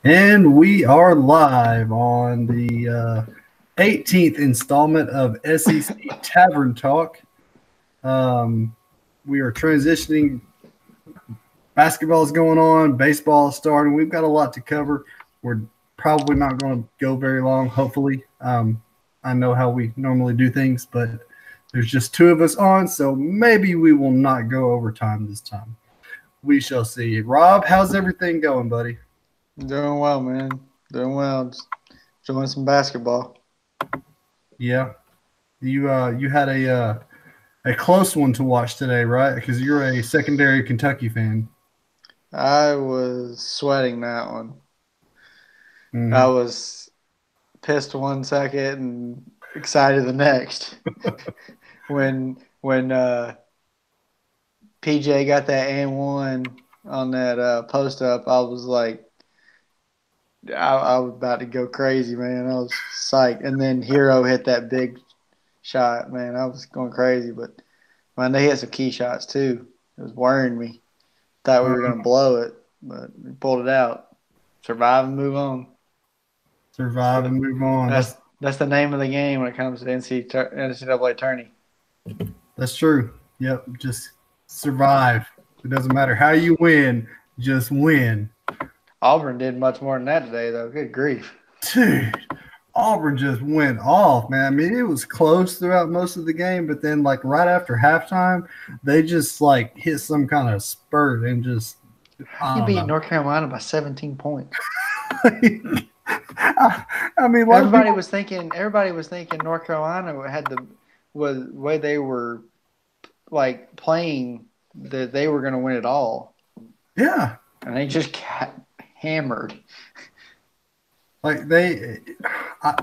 And we are live on the 18th installment of SEC Tavern Talk. Um, we are transitioning. Basketball is going on. Baseball is starting. We've got a lot to cover. We're probably not going to go very long, hopefully. I know how we normally do things, but there's just two of us on, so maybe we will not go over time this time. We shall see. Rob, how's everything going, buddy? Doing well, man. Doing well. Just enjoying some basketball. Yeah. You had a close one to watch today, right? Because you're a secondary Kentucky fan. I was sweating that one. I Mm. was pissed 1 second and excited the next. when PJ got that and one on that post up, I was like, I was about to go crazy, man. I was psyched. And then Hero hit that big shot, man. I was going crazy, but man, they hit some key shots too. It was worrying me. Thought we were gonna blow it, but we pulled it out. Survive and move on. Survive and move on. That's the name of the game when it comes to the NCAA tourney. That's true. Yep. Just survive. It doesn't matter how you win, just win. Auburn did much more than that today, though. Good grief. Dude, Auburn just went off, man. I mean, it was close throughout most of the game, but then like right after halftime, they just like hit some kind of spurt and just How I do you don't beat know. North Carolina by 17 points? I mean, a lot of Everybody people. was thinking. Everybody was thinking North Carolina had the way they were like playing that they were going to win it all, Yeah, and they just got hammered. like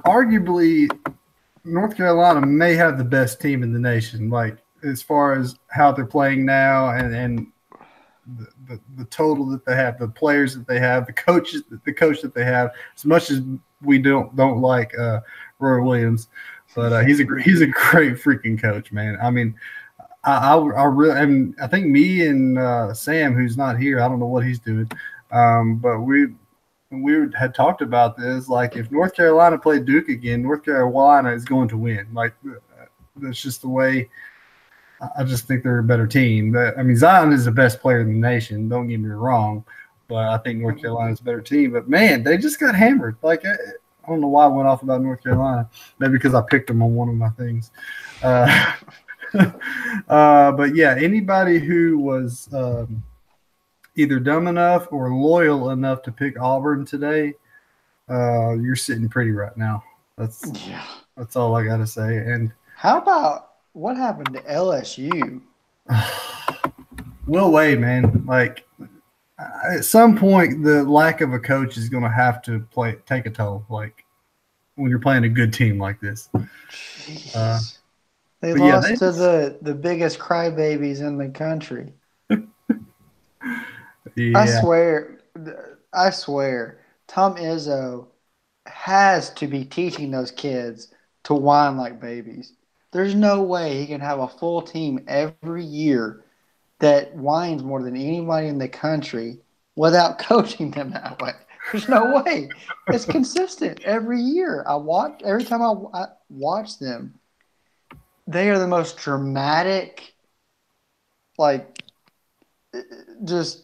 arguably, North Carolina may have the best team in the nation. Like as far as how they're playing now, and the total that they have, the players that they have, the coach that they have. As much as we don't like Roy Williams, but he's a great freaking coach, man. I mean, I really, and I think me and Sam, who's not here, I don't know what he's doing, but we had talked about this. Like, if North Carolina played Duke again, North Carolina is going to win. Like, that's just the way. I just think they're a better team. I mean, Zion is the best player in the nation. Don't get me wrong, but I think North Carolina is a better team. But man, they just got hammered. Like, I don't know why I went off about North Carolina. Maybe because I picked them on one of my things. Uh, but yeah, anybody who was either dumb enough or loyal enough to pick Auburn today, you're sitting pretty right now. That's Yeah. that's all I got to say. And How about what happened to LSU? Will Wade, man, like at some point, the lack of a coach is going to have to take a toll. Like when you're playing a good team like this. Uh, Jeez. They but yeah, lost to the biggest crybabies in the country. I yeah, swear, I swear, Tom Izzo has to be teaching those kids to whine like babies. There's no way he can have a full team every year that whines more than anybody in the country without coaching them that way. There's no way. It's consistent every year. Every time I watch them. They are the most dramatic, like, just,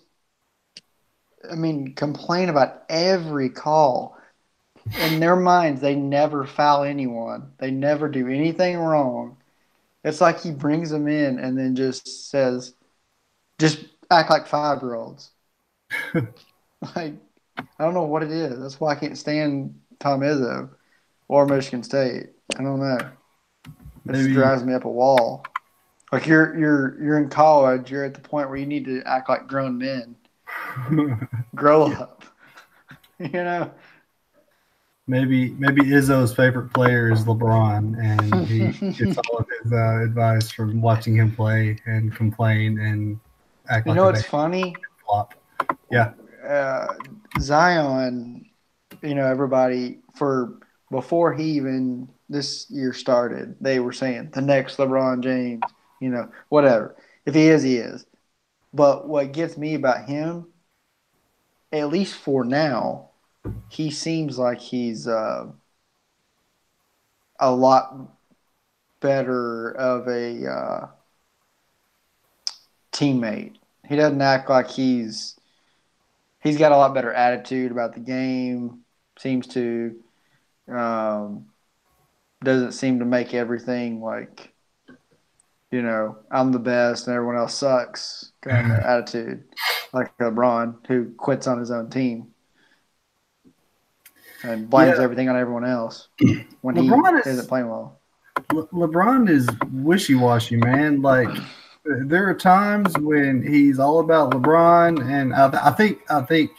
I mean, complain about every call. In their minds, they never foul anyone. They never do anything wrong. It's like he brings them in and then just says, just act like 5-year-olds. Like, I don't know what it is. That's why I can't stand Tom Izzo or Michigan State. I don't know. It just maybe drives me up a wall. Like you're in college, you're at the point where you need to act like grown men. Grow up. You know? maybe Izzo's favorite player is LeBron, and he gets all of his advice from watching him play and complain and act You like know a what's big funny? flop. Yeah, Uh, Zion, everybody for before he even this year started, they were saying the next LeBron James, whatever. If he is, he is. But what gets me about him, at least for now, he seems like he's a lot better of a teammate. He doesn't act like he's got a lot better attitude about the game. Seems to um, doesn't seem to make everything like I'm the best and everyone else sucks kind of attitude, like LeBron who quits on his own team and blames Yeah, everything on everyone else when he LeBron isn't is playing well. LeBron is wishy washy, man. Like there are times when he's all about LeBron, and I think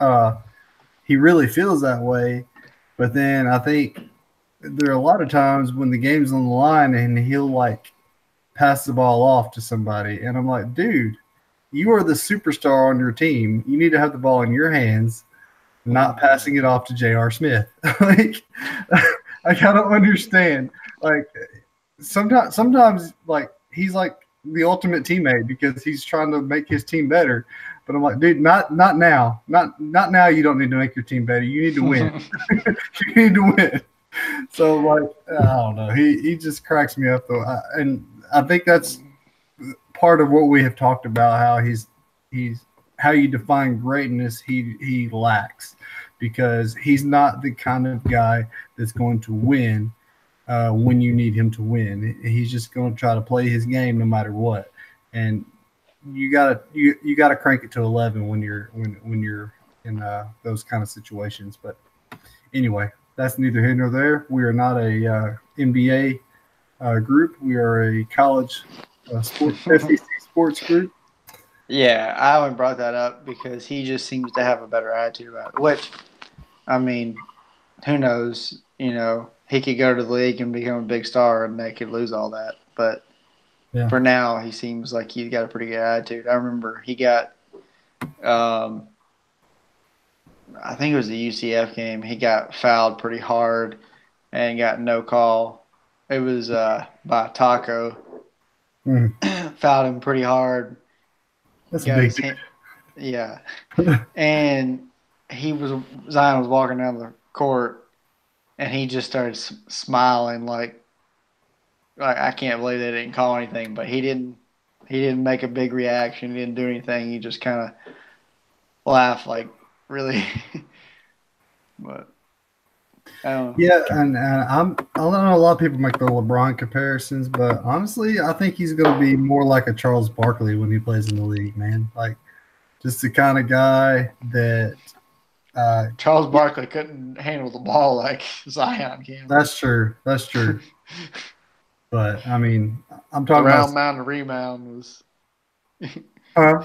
uh, he really feels that way. But then I think there are a lot of times when the game's on the line and he'll like pass the ball off to somebody, and I'm like, dude, you are the superstar on your team. You need to have the ball in your hands, not passing it off to J.R. Smith. Like, I kind of understand. Like, sometimes like he's like the ultimate teammate because he's trying to make his team better. But I'm like, dude, not now, not now. You don't need to make your team better. You need to win. You need to win. So like, I don't know. He just cracks me up though, and I think that's part of what we have talked about. How he's how you define greatness. He lacks because he's not the kind of guy that's going to win when you need him to win. He's just going to try to play his game no matter what, and you gotta crank it to 11 when you're in those kind of situations. But anyway, that's neither here nor there. We are not a NBA group. We are a college SEC sports group. Yeah, I haven't brought that up because he just seems to have a better attitude about it. Which, I mean, who knows? He could go to the league and become a big star, and they could lose all that. But Yeah. for now, he seems like he's got a pretty good attitude. I remember he got, I think it was the UCF game. He got fouled pretty hard and got no call. It was by Taco. Mm, Fouled him pretty hard. that's a Got big his hand, yeah, and Zion was walking down the court, and he just started smiling like I can't believe they didn't call anything, but he didn't make a big reaction. He didn't do anything. He just kind of laughed like really, but I don't know. Yeah, and I don't know a lot of people make the LeBron comparisons, but honestly, I think he's going to be more like a Charles Barkley when he plays in the league, man. Like just the kind of guy that. Charles Barkley couldn't handle the ball like Zion can. That's true. That's true. But I mean, I'm The talking about. round mound to rebound was Uh,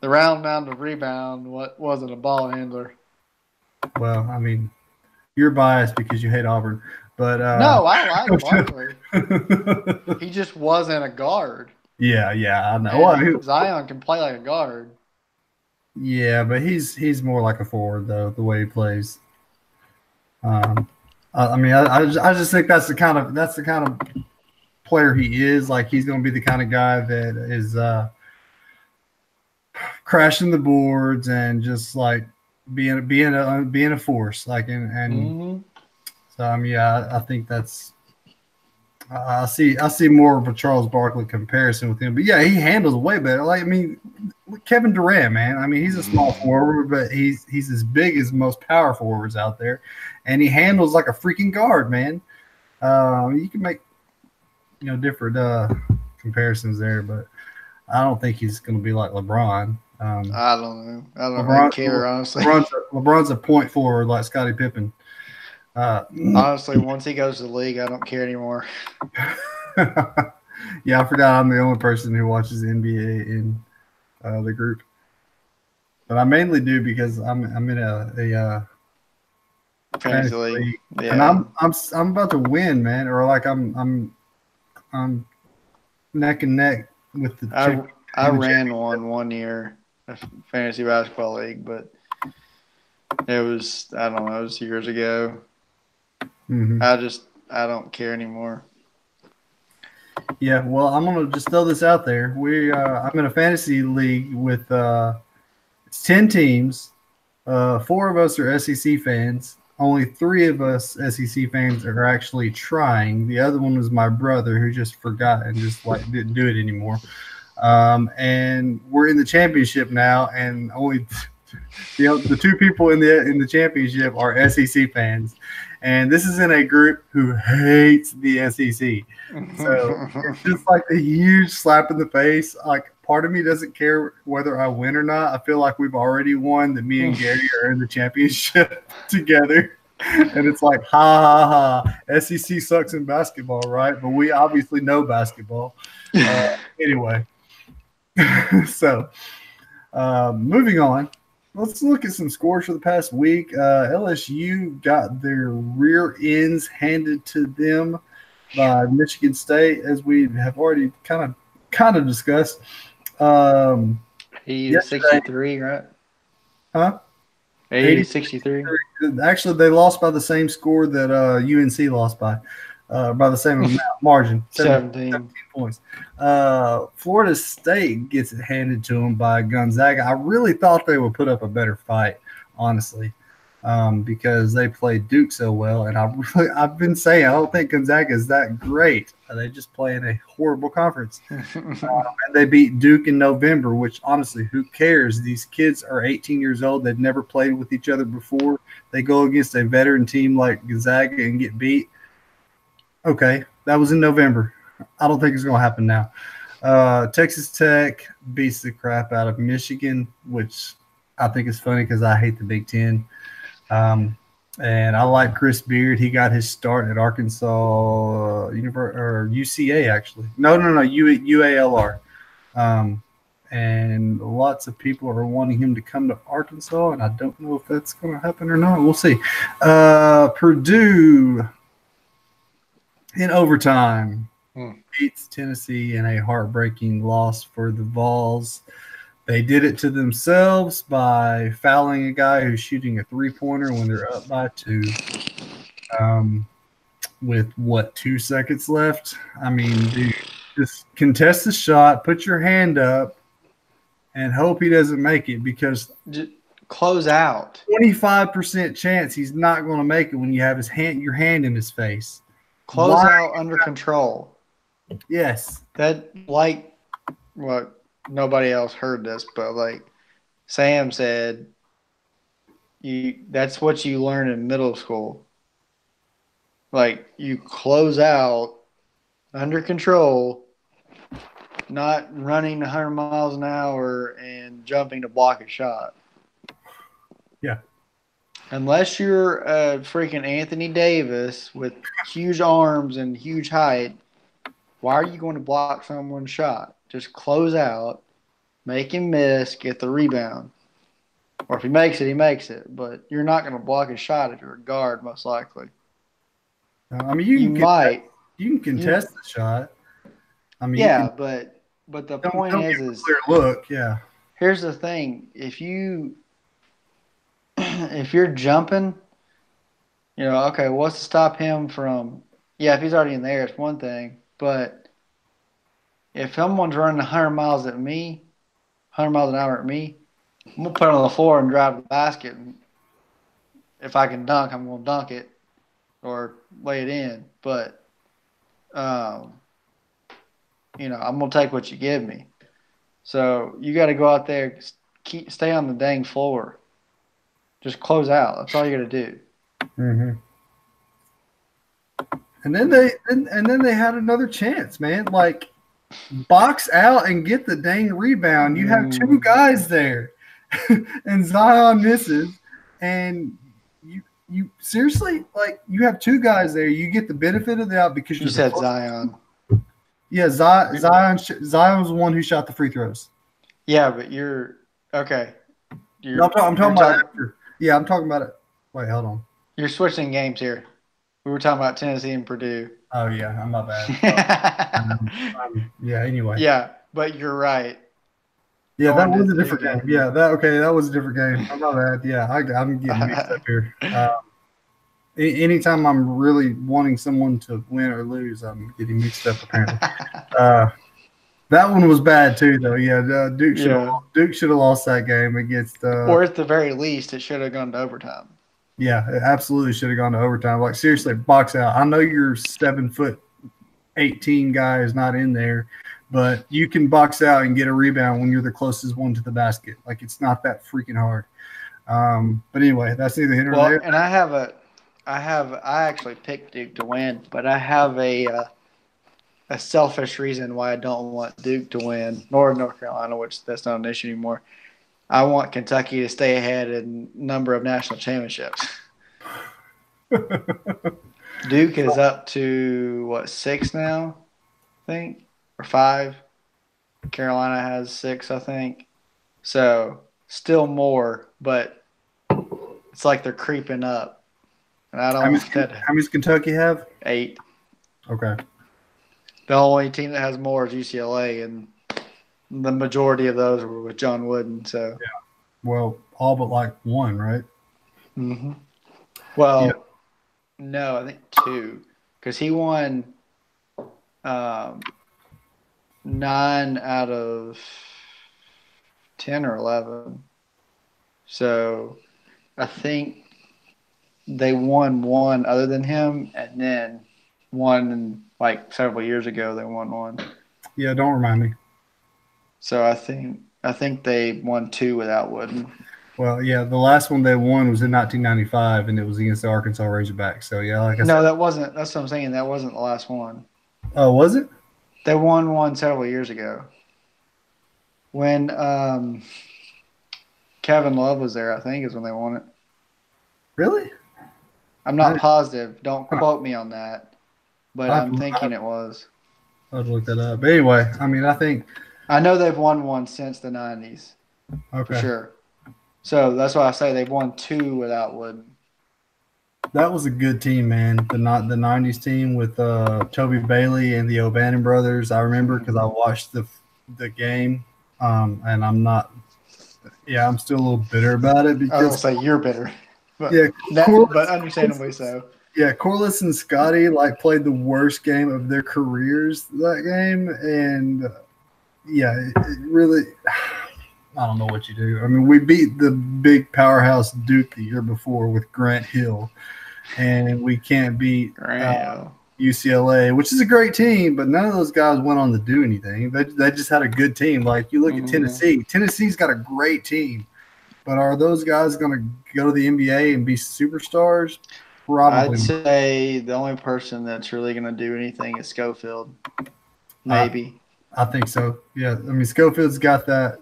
the round mound to rebound. What wasn't a ball handler? well, I mean, you're biased because you hate Auburn, but No, I like Barkley. He just wasn't a guard. yeah, I know. Well, And Zion can play like a guard. yeah, but he's more like a forward though, the way he plays. I mean, I just think that's the kind of player he is. Like he's going to be the kind of guy that is crashing the boards and just like being a force. Like and so I mean, yeah, I think that's. I see more of a Charles Barkley comparison with him, but yeah, he handles way better. Like I mean, Kevin Durant, man. I mean, he's a small forward, but he's as big as most power forwards out there, and he handles like a freaking guard, man. You can make different comparisons there, but I don't think he's going to be like LeBron. I don't know. I don't LeBron, really care, honestly. LeBron's a point forward like Scottie Pippen. Honestly, once he goes to the league, I don't care anymore. Yeah, I forgot I'm the only person who watches the NBA in the group, but I mainly do because I'm in a Fantasy league. Yeah. and I'm about to win, man, or like I'm neck and neck with the. I ran one year, a fantasy basketball league, but it was I don't know, it was years ago. Mm-hmm. I don't care anymore. Yeah, well, I'm gonna just throw this out there. I'm in a fantasy league with it's 10 teams, Four of us are SEC fans. Only three of us SEC fans are actually trying. The other one was my brother who just forgot and just like didn't do it anymore. And we're in the championship now, and only the two people in the championship are SEC fans, and this is in a group who hates the SEC. So it's just like a huge slap in the face. Like part of me doesn't care whether I win or not. I feel like we've already won. That me and Gary are in the championship together. And it's like, ha ha ha. SEC sucks in basketball, right? But we obviously know basketball. Anyway, so moving on. Let's look at some scores for the past week. LSU got their rear ends handed to them by Michigan State, as we have already kind of discussed. 80 to 63, right? Huh? 80 to 63. Actually, they lost by the same score that UNC lost by the same margin, 17 points. Florida State gets it handed to them by Gonzaga. I really thought they would put up a better fight, honestly, because they played Duke so well. And I've been saying I don't think Gonzaga is that great. They just play in a horrible conference. And they beat Duke in November, which honestly, who cares? These kids are 18 years old. They've never played with each other before. They go against a veteran team like Gonzaga and get beat. Okay, that was in November. I don't think it's going to happen now. Texas Tech beats the crap out of Michigan, which I think is funny because I hate the Big Ten. And I like Chris Beard. He got his start at Arkansas or UCA, actually. No, UALR. And lots of people are wanting him to come to Arkansas, and I don't know if that's going to happen or not. We'll see. Purdue in overtime beats Tennessee in a heartbreaking loss for the Vols. They did it to themselves by fouling a guy who's shooting a three-pointer when they're up by 2 with, 2 seconds left? I mean, dude, just contest the shot, put your hand up, and hope he doesn't make it because just close out. 25% chance he's not going to make it when you have your hand in his face. Close out under control. Yes. That, nobody else heard this, but Sam said, that's what you learn in middle school. You close out under control, not running 100 miles an hour and jumping to block a shot. Yeah. Unless you're a freaking Anthony Davis with huge arms and huge height, why are you going to block someone's shot? Just close out, make him miss, get the rebound. Or if he makes it, he makes it. But you're not going to block his shot if you're a guard, most likely. I mean, you can contest the shot. I mean, yeah, but the point is clear look. Yeah. Here's the thing: if you're jumping, okay, what's to stop him from? Yeah, if he's already in there, it's one thing. But if someone's running 100 miles an hour at me, I'm gonna put it on the floor and drive the basket. And if I can dunk, I'm gonna dunk it or lay it in. But I'm gonna take what you give me. So you got to go out there, stay on the dang floor. Just close out. That's all you got to do. Mm-hmm. And then they had another chance, man. Box out and get the dang rebound. You have 2 guys there, and Zion misses. And you seriously you have 2 guys there. You get the benefit of the doubt because you said Zion. Yeah, Zion was the one who shot the free throws. Yeah, but you're okay. I'm talking about after. Yeah, I'm talking about it. Wait, hold on. You're switching games here. We were talking about Tennessee and Purdue. Oh, yeah. I'm not bad. Yeah, anyway. Yeah, but you're right. Yeah, that was a different game. Yeah, that was a different game. I'm not bad. Yeah, I'm getting mixed up here. Anytime I'm really wanting someone to win or lose, I'm getting mixed up apparently. That one was bad too, though. Yeah, Yeah. Duke should have lost that game against. Or at the very least, it should have gone to overtime. Yeah, it absolutely should have gone to overtime. Like seriously, box out. I know your 7'18" guy is not in there, but you can box out and get a rebound when you're the closest one to the basket. Like it's not that freaking hard. But anyway, that's neither here nor Well, there. and I actually picked Duke to win, but I have a selfish reason why I don't want Duke to win, nor North Carolina, which that's not an issue anymore. I want Kentucky to stay ahead in number of national championships. Duke is up to what, 6 now, I think, or 5. Carolina has 6, I think. So still more, but it's like they're creeping up, and I don't want that. How many does Kentucky have? 8. Okay. The only team that has more is UCLA, and the majority of those were with John Wooden. So, yeah. Well, all but like 1, right? Mm-hmm. Well, no, I think 2, because he won 9 out of 10 or 11. So, I think they won 1 other than him, and then one like several years ago they won 1. Yeah, don't remind me. So I think they won 2 without Wooden. Well, yeah, the last one they won was in 1995, and it was against the Arkansas Razorbacks. So yeah, like I said, that wasn't. That's what I'm saying. That wasn't the last one. Oh, was it? They won 1 several years ago when Kevin Love was there. I think is when they won it. Really? I'm not positive. Don't quote me on that, but I'm thinking it was. I'd look that up. But anyway, I mean, I know they've won 1 since the 90s. Okay. For sure. So that's why I say they've won 2 without Wooden. That was a good team, man. The 90s team with Toby Bailey and the O'Bannon brothers. I remember because I watched the game, and I'm not. Yeah, I'm still a little bitter about it because I was gonna say you're bitter. But, yeah, but understandably so. Yeah, Corliss and Scotty played the worst game of their careers that game, and it really. I don't know what you do. I mean, we beat the big powerhouse Duke the year before with Grant Hill, and we can't beat UCLA, which is a great team, but none of those guys went on to do anything. They just had a good team. Like you look at Tennessee. Tennessee's got a great team, but are those guys going to go to the NBA and be superstars? Probably. I'd say the only person that's really going to do anything is Schofield. Maybe. I think so. Yeah. I mean, Schofield's got that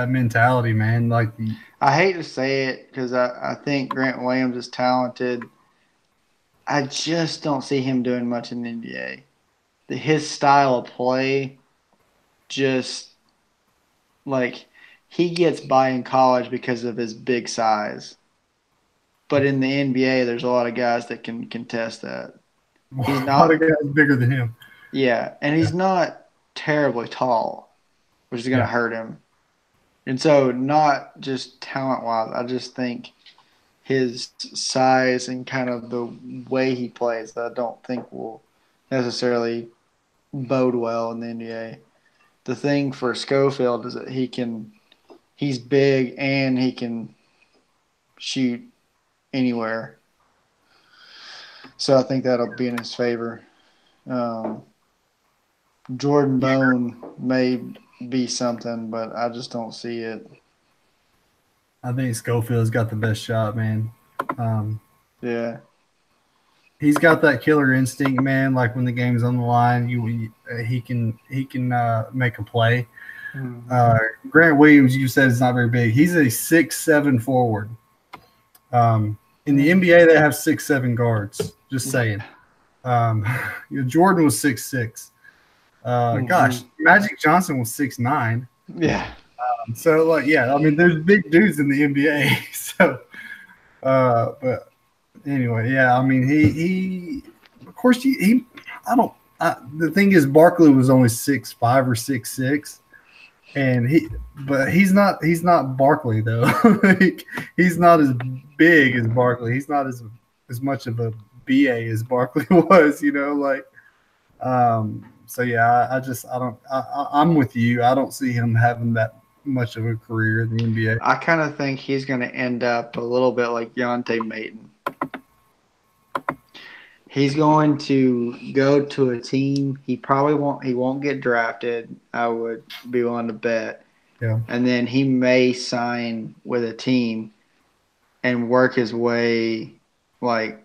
mentality, man. I hate to say it because I think Grant Williams is talented. I just don't see him doing much in the NBA. His style of play just he gets by in college because of his big size. But in the NBA, there's a lot of guys that can contest that. He's not a lot of guys bigger than him. Yeah, and he's not terribly tall, which is going to hurt him. And so not just talent-wise, I just think his size and kind of the way he plays I don't think will necessarily bode well in the NBA. The thing for Schofield is that he's big and he can shoot anywhere. So I think that'll be in his favor. Jordan Bone may be something, but I just don't see it. I think Schofield's got the best shot, man. Yeah. He's got that killer instinct, man. Like when the game's on the line, he can make a play. Mm-hmm. Grant Williams, you said, is not very big. He's a 6'7" forward. In the NBA, they have 6'7" guards. Just saying. Jordan was 6'6". Gosh, Magic Johnson was 6'9". Yeah. So I mean, there's big dudes in the NBA. So, but anyway, yeah. I mean, he of course the thing is, Barkley was only 6'5" or 6'6". And he's not Barkley though. He's not as big as Barkley. He's not as much of a BA as Barkley was, So yeah, I'm with you. I don't see him having that much of a career in the NBA. I kind of think he's going to end up a little bit like Deontay Maton. He's going to go to a team. He won't get drafted. I would be willing to bet. Yeah. And then he may sign with a team and work his way, like,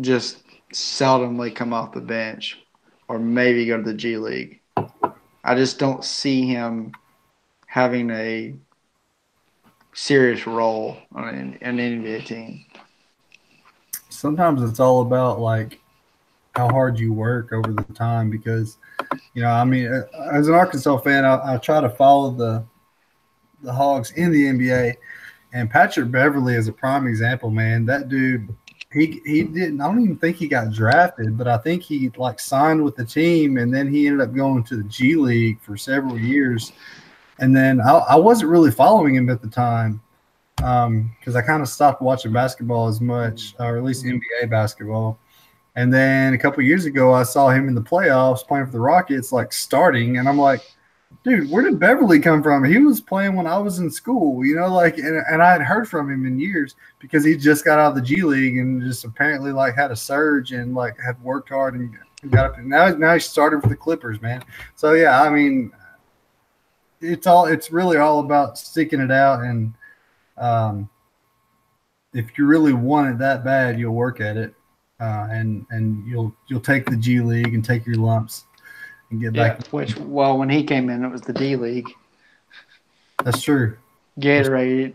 just seldomly come off the bench or maybe go to the G League. I just don't see him having a serious role on an NBA team. Sometimes it's all about like how hard you work over the time because, I mean, as an Arkansas fan, I try to follow the Hogs in the NBA, and Patrick Beverly is a prime example, man. That dude, he didn't. I don't even think he got drafted, but I think he like signed with the team, and then he ended up going to the G League for several years. And then I wasn't really following him at the time because I kind of stopped watching basketball as much, or at least NBA basketball. And then a couple of years ago, I saw him in the playoffs playing for the Rockets, like starting, and I'm like, dude, where did Beverly come from? He was playing when I was in school, like, and I had heard from him in years because he just got out of the G League and just apparently like had a surge and like had worked hard and got up. And now he's starting for the Clippers, man. So yeah, I mean, it's really all about sticking it out, and if you really want it that bad, you'll work at it. And you'll take the G League and take your lumps and get back. When he came in, it was the D League. That's true. Gatorade,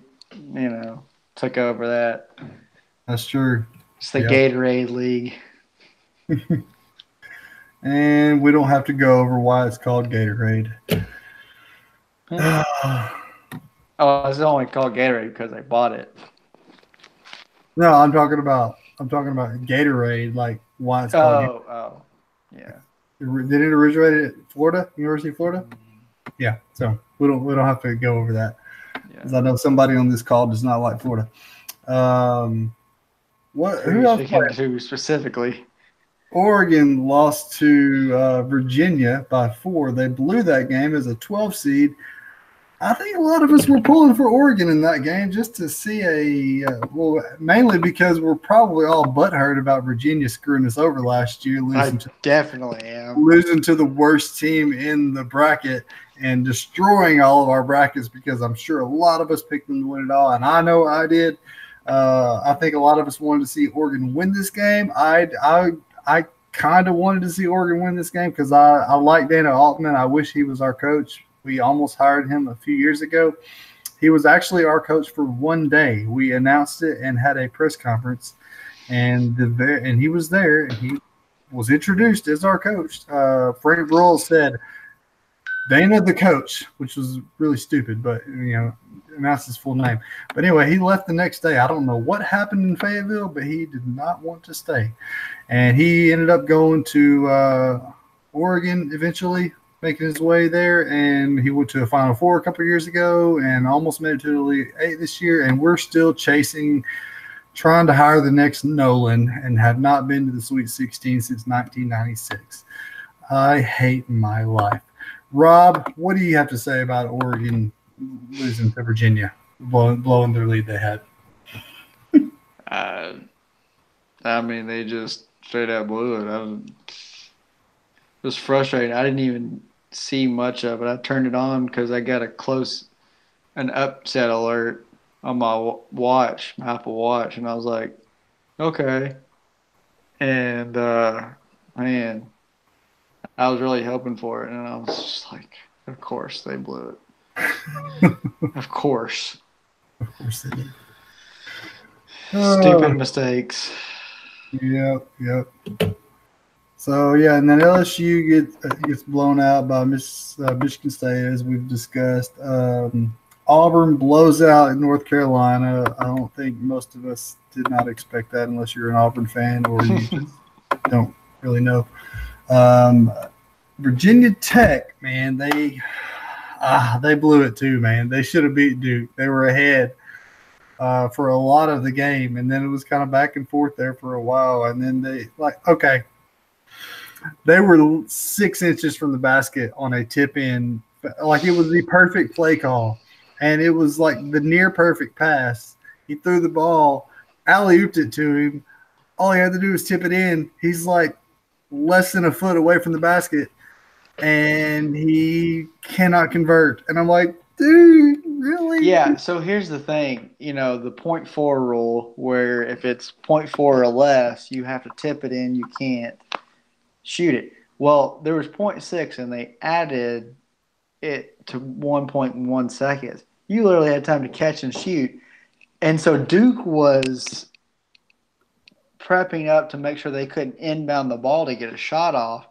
took over that. That's true. It's the Gatorade League. And we don't have to go over why it's called Gatorade. It's only called Gatorade because I bought it. No, I'm talking about Gatorade, like why it's called. Oh, yeah. Did it originate at Florida, University of Florida? Yeah. So we don't have to go over that because I know somebody on this call does not like Florida. Who else played? Specifically? Oregon lost to Virginia by 4. They blew that game as a 12 seed. I think a lot of us were pulling for Oregon in that game just to see mainly because we're probably all butthurt about Virginia screwing us over last year. Definitely am. Losing to the worst team in the bracket and destroying all of our brackets because I'm sure a lot of us picked them to win it all, and I know I did. I think a lot of us wanted to see Oregon win this game. I kind of wanted to see Oregon win this game because I like Dana Altman. I wish he was our coach. We almost hired him a few years ago. He was actually our coach for one day. We announced it and had a press conference, and he was there. And he was introduced as our coach. Frank Broyles said, "Dana the coach," which was really stupid, but announced his full name. But anyway, he left the next day. I don't know what happened in Fayetteville, but he did not want to stay, and he ended up going to Oregon eventually, making his way there, and he went to a Final Four a couple of years ago and almost made it to the Elite Eight this year, and we're still trying to hire the next Nolan and have not been to the Sweet 16 since 1996. I hate my life. Rob, what do you have to say about Oregon losing to Virginia, blowing their lead they had? I mean, they just straight out blew it. It was frustrating. I didn't even see much of it. I turned it on because I got an upset alert on my Apple Watch, and I was like, okay. And man, I was really hoping for it, and I was just like, of course they blew it. Of course. Of course they did. Stupid mistakes. Yep. So, yeah, and then LSU gets blown out by Michigan State, as we've discussed. Auburn blows out in North Carolina. I don't think most of us did not expect that unless you're an Auburn fan or you just don't really know. Virginia Tech, man, they blew it too, man. They should have beat Duke. They were ahead for a lot of the game, and then it was kind of back and forth there for a while, and then okay. They were 6 inches from the basket on a tip in. Like it was the perfect play call. And it was like the near perfect pass. He threw the ball, alley ooped it to him. All he had to do was tip it in. He's like less than a foot away from the basket, and he cannot convert. And I'm like, dude, really? Yeah, so here's the thing, the point four rule, where if it's point four or less, you have to tip it in, you can't shoot it. Well, there was point six, and they added it to 1.1 seconds. You literally had time to catch and shoot. And so Duke was prepping up to make sure they couldn't inbound the ball to get a shot off.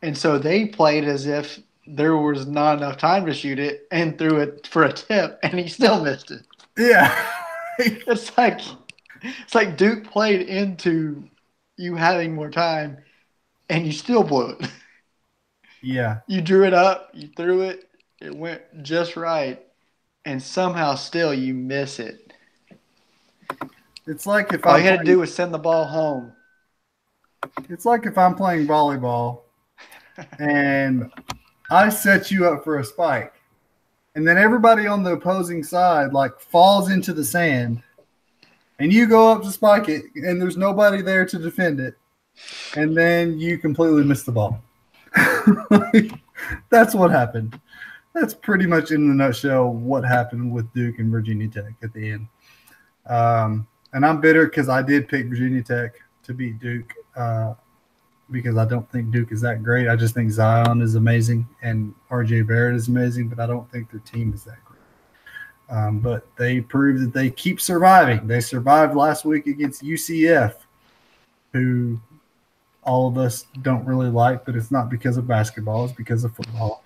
And so they played as if there was not enough time to shoot it and threw it for a tip, and he still missed it. Yeah. It's like Duke played into you having more time, and you still blew it. Yeah. You drew it up, you threw it, it went just right, and somehow still you miss it. It's like if All I'm you had to playing, do was send the ball home. it's like if I'm playing volleyball and I set you up for a spike, and then everybody on the opposing side like falls into the sand, and you go up to spike it, and there's nobody there to defend it, and then you completely miss the ball. That's what happened. That's pretty much in the nutshell what happened with Duke and Virginia Tech at the end. And I'm bitter because I did pick Virginia Tech to beat Duke because I don't think Duke is that great. I just think Zion is amazing and RJ Barrett is amazing, but I don't think their team is that great. But they proved that they keep surviving. They survived last week against UCF, who all of us don't really like, but it's not because of basketball. It's because of football.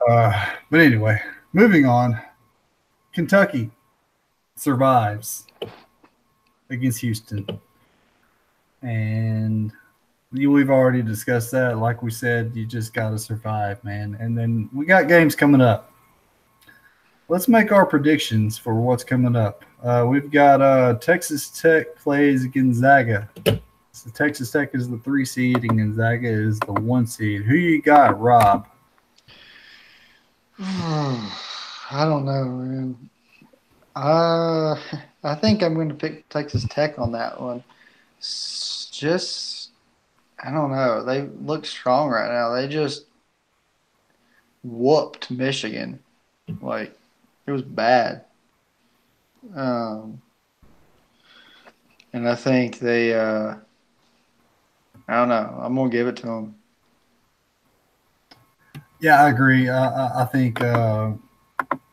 But anyway, moving on. Kentucky survives against Houston. And we've already discussed that. Like we said, you just got to survive, man. And then we got games coming up. Let's make our predictions for what's coming up. We've got Texas Tech plays Gonzaga. So Texas Tech is the 3 seed and Gonzaga is the 1 seed. Who you got, Rob? I don't know, man. I think I'm going to pick Texas Tech on that one. Just, I don't know. They look strong right now. They just whooped Michigan. Like, it was bad. And I think they, I don't know. I'm going to give it to them. Yeah, I agree. I think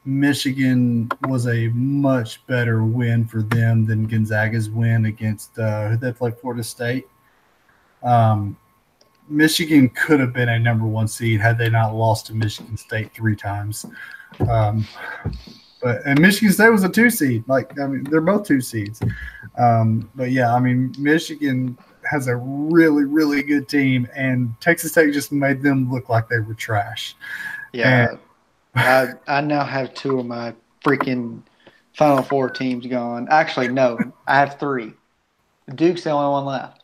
Michigan was a much better win for them than Gonzaga's win against who they played, Florida State. Michigan could have been a number 1 seed had they not lost to Michigan State 3 times. And Michigan State was a 2 seed. They're both 2 seeds. But yeah, Michigan has a really, really good team, and Texas Tech just made them look like they were trash. Yeah. I now have 2 of my freaking Final Four teams gone. Actually, no. I have 3. Duke's the only one left.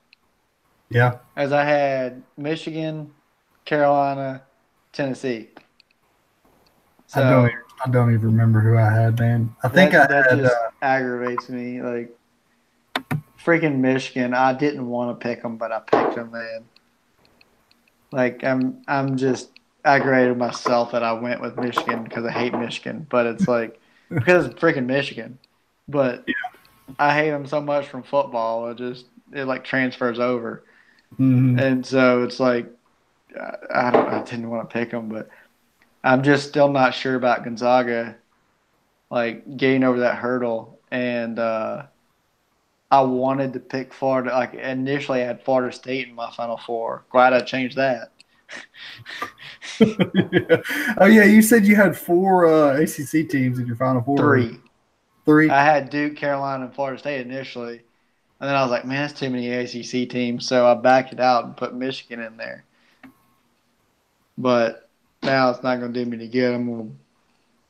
Yeah. As I had Michigan, Carolina, Tennessee. So I don't even remember who I had, man. I think that just aggravates me. Like, freaking Michigan, I didn't want to pick them, but I picked them, man. Like, I'm just aggravated with myself that I went with Michigan because I hate Michigan. But it's like, because it's freaking Michigan. But yeah. I hate them so much from football. It like transfers over. Mm-hmm. And so it's like, I didn't want to pick them, but I'm just still not sure about Gonzaga, like, getting over that hurdle. And I wanted to pick Florida. Like, initially I had Florida State in my Final Four. Glad I changed that. Yeah. Oh, yeah, you said you had 4 ACC teams in your Final Four. 3. I had Duke, Carolina, and Florida State initially. And then I was like, man, that's too many ACC teams. So I backed it out and put Michigan in there. But now it's not going to do me any good.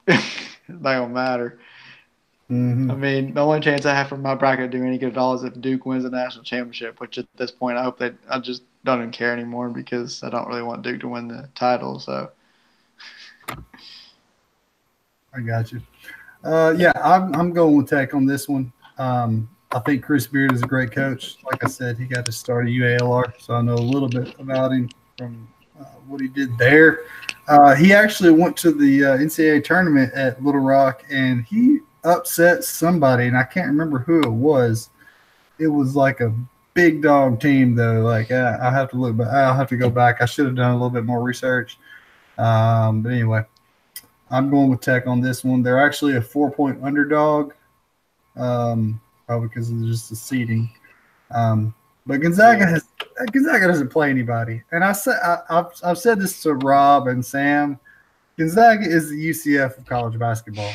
It's not going to matter. Mm-hmm. I mean, the only chance I have for my bracket to do any good at all is if Duke wins the national championship, which at this point I just don't even care anymore because I don't really want Duke to win the title. So I got you. Yeah, I'm going with Tech on this one. I think Chris Beard is a great coach. Like I said, he got to start at UALR, so I know a little bit about him from what he did there. He actually went to the NCAA tournament at Little Rock, and he upset somebody, and I can't remember who it was. It was like a big dog team, though. Like I have to look, but I'll have to go back. I should have done a little bit more research. But anyway, I'm going with Tech on this one. They're actually a 4-point underdog, probably because of just the seeding. But Gonzaga doesn't play anybody, and I've said this to Rob and Sam. Gonzaga is the UCF of college basketball.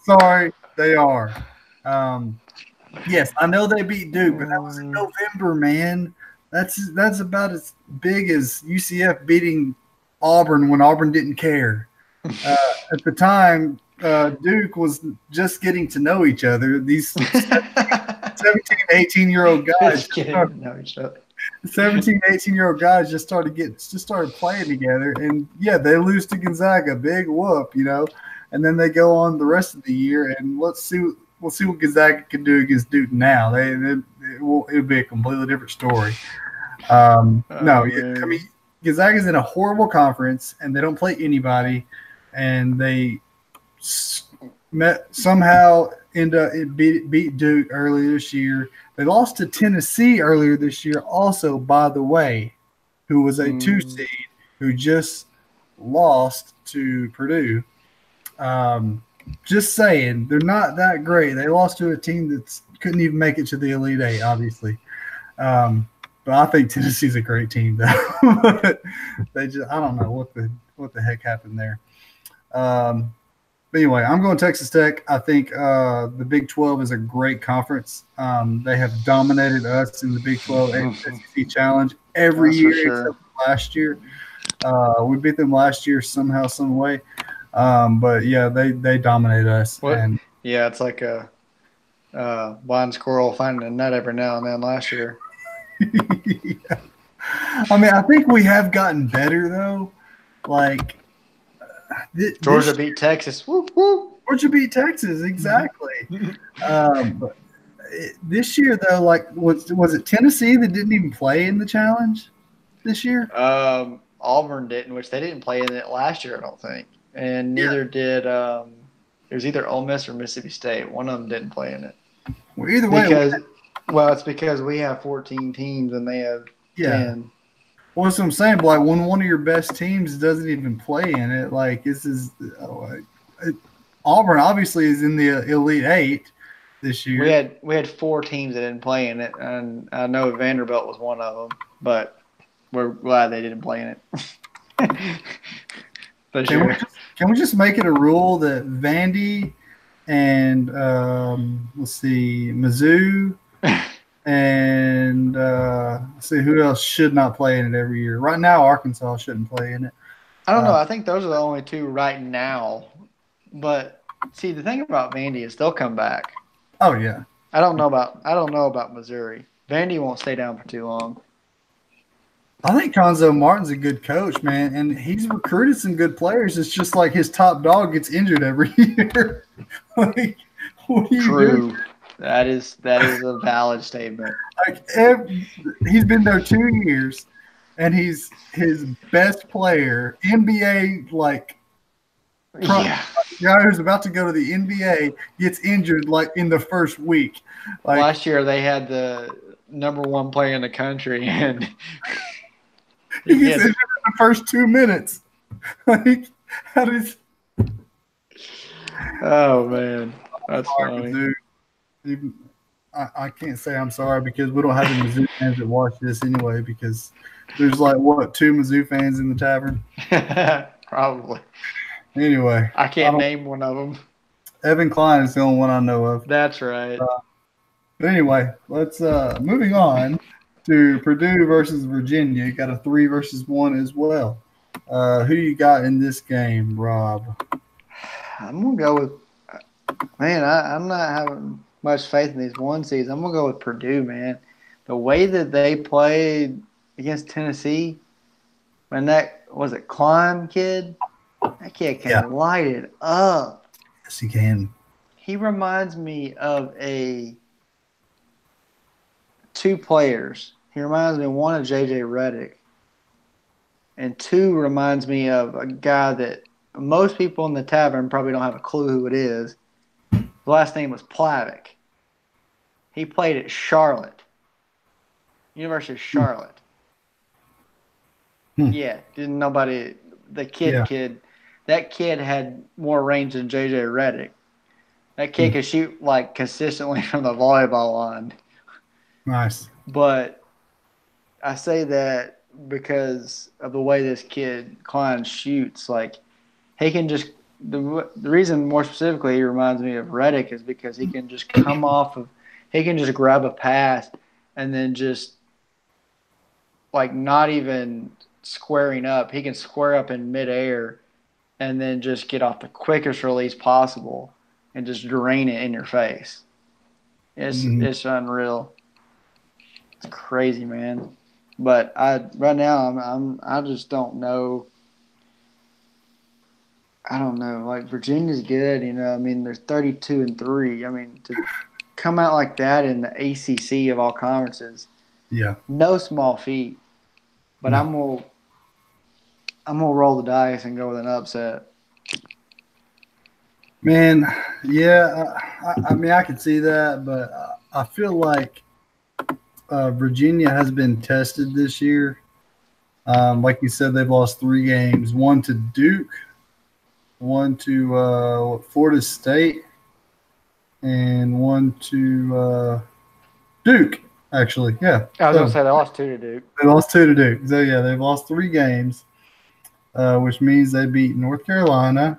Sorry, they are. Yes, I know they beat Duke, but that was in November, man. That's about as big as UCF beating Auburn when Auburn didn't care. At the time, Duke was just getting to know each other. These 17, 18-year-old guys, 17, 18-year-old guys just started playing together, and yeah, they lose to Gonzaga, big whoop, and then they go on the rest of the year, and we'll see what Gonzaga can do against Duke now. It'll be a completely different story. I mean, Gonzaga's in a horrible conference, and they don't play anybody, and they somehow beat Duke earlier this year. They lost to Tennessee earlier this year also, by the way, who was a 2 seed who just lost to Purdue. Just saying, they're not that great. They lost to a team that couldn't even make it to the Elite Eight, obviously. But I think Tennessee's a great team, though. I don't know what the heck happened there. But anyway, I'm going Texas Tech. I think the Big 12 is a great conference. They have dominated us in the Big 12 SEC Challenge every year except last year. We beat them last year somehow, some way. But yeah, they dominated us. Yeah, it's like a blind squirrel finding a nut every now and then last year. Yeah. I mean, I think we have gotten better though. Like Georgia beat Texas. Whoop, whoop. Georgia beat Texas, exactly. But this year though, like was it Tennessee that didn't even play in the challenge this year? Auburn didn't, which they didn't play in it last year, I don't think. And neither did it was either Ole Miss or Mississippi State. One of them didn't play in it. Well, either way, it's because we have 14 teams and they have 10. Well, that's what I'm saying. But like when one of your best teams doesn't even play in it, like Auburn obviously is in the Elite Eight this year. We had 4 teams that didn't play in it, and I know Vanderbilt was one of them, but we're glad they didn't play in it. Can we just make it a rule that Vandy and Mizzou and let's see who else should not play in it every year? Right now, Arkansas shouldn't play in it. I don't know. I think those are the only 2 right now. But see, the thing about Vandy is they'll come back. Oh yeah. I don't know about Missouri. Vandy won't stay down for too long. I think Conzo Martin's a good coach, man, and he's recruited some good players. It's just like his top dog gets injured every year. Like, what do you True. do? That is a valid statement. Like he's been there 2 years, and he's his best player, NBA guy who's about to go to the NBA gets injured like in the first week. Like, last year they had the number 1 player in the country, and he gets injured in the first 2 minutes. Like, how does? Oh man, that's funny. Dude. I can't say I'm sorry because we don't have any Mizzou fans that watch this anyway. Because there's 2 Mizzou fans in the tavern. Probably. Anyway, I can't name one of them. Evan Klein is the only one I know of. That's right. But anyway, let's moving on to Purdue versus Virginia. You got a 3-1 as well. Who you got in this game, Rob? I'm gonna go with. Man, I'm not having much faith in these one seeds. I'm gonna go with Purdue, man. The way that they played against Tennessee, when that was it, Klein kid, that kid Yeah, can light it up. yes, he can. He reminds me of a two players. He reminds me of one of JJ Redick, and two reminds me of a guy that most people in the tavern probably don't have a clue who it is. The last name was Plavic. He played at Charlotte, University of Hmm. Charlotte. Hmm. Yeah, didn't nobody. The Yeah. that kid had more range than JJ Redick. That kid Hmm. could shoot like consistently from the volleyball line. Nice. But I say that because of the way this kid Klein shoots. Like he can just the reason more specifically he reminds me of Redick is because he can just come off of he can just grab a pass and then just like not even squaring up. He can square up in midair and then just get off the quickest release possible and just drain it in your face. Mhm. It's unreal. It's crazy, man. But I right now I just don't know. I don't know. Like Virginia's good, you know. I mean, they're 32-3. I mean, to come out like that in the ACC of all conferences, Yeah. no small feat. But No. I'm gonna roll the dice and go with an upset. Man, yeah, I mean, I could see that, but I feel like Virginia has been tested this year. Like you said, they've lost three games: one to Duke, one to Florida State, and one to Duke. Actually, yeah. I was gonna So say they lost two to Duke. they lost two to Duke. So yeah, they've lost three games, which means they beat North Carolina,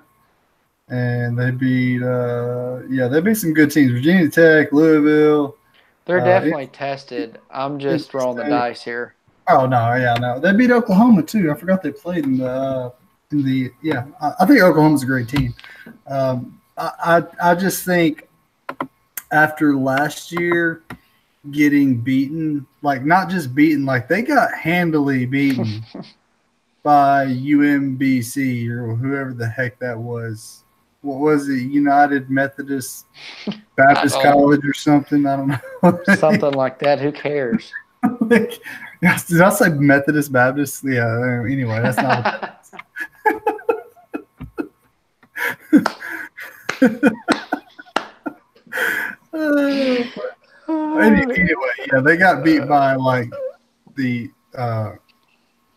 and they beat they beat some good teams: Virginia Tech, Louisville, They're NC definitely tested. I'm just rolling the State. dice here. Oh no, yeah, no, they beat Oklahoma too. I forgot they played in the yeah. I think Oklahoma's a great team. I just think after last year getting beaten, like not just beaten, like they got handily beaten by UMBC or whoever the heck that was. What was it? United Methodist I Baptist don't College or something? I don't know. something like that. Who cares? Like, did I say Methodist Baptist? Yeah. Anyway, that's not what. uh, anyway, yeah, they got beat by like the